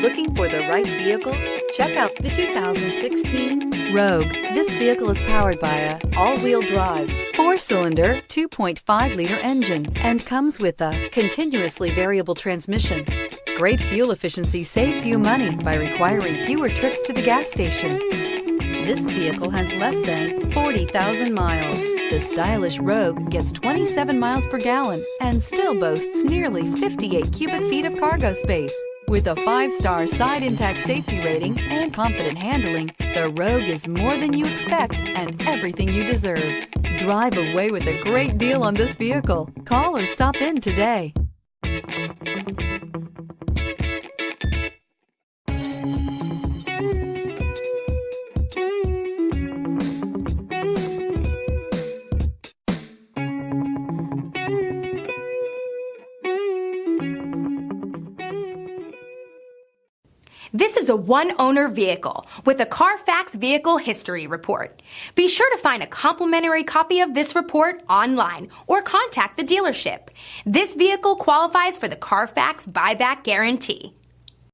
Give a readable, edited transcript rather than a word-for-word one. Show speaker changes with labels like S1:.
S1: Looking for the right vehicle? Check out the 2016 Rogue. This vehicle is powered by a all-wheel drive, 4-cylinder, 2.5-liter engine and comes with a continuously variable transmission. Great fuel efficiency saves you money by requiring fewer trips to the gas station. This vehicle has less than 40,000 miles. The stylish Rogue gets 27 miles per gallon and still boasts nearly 58 cubic feet of cargo space. With a 5-star side impact safety rating and confident handling, the Rogue is more than you expect and everything you deserve. Drive away with a great deal on this vehicle. Call or stop in today.
S2: This is a one-owner vehicle with a CARFAX Vehicle History Report. Be sure to find a complimentary copy of this report online or contact the dealership. This vehicle qualifies for the CARFAX Buyback Guarantee.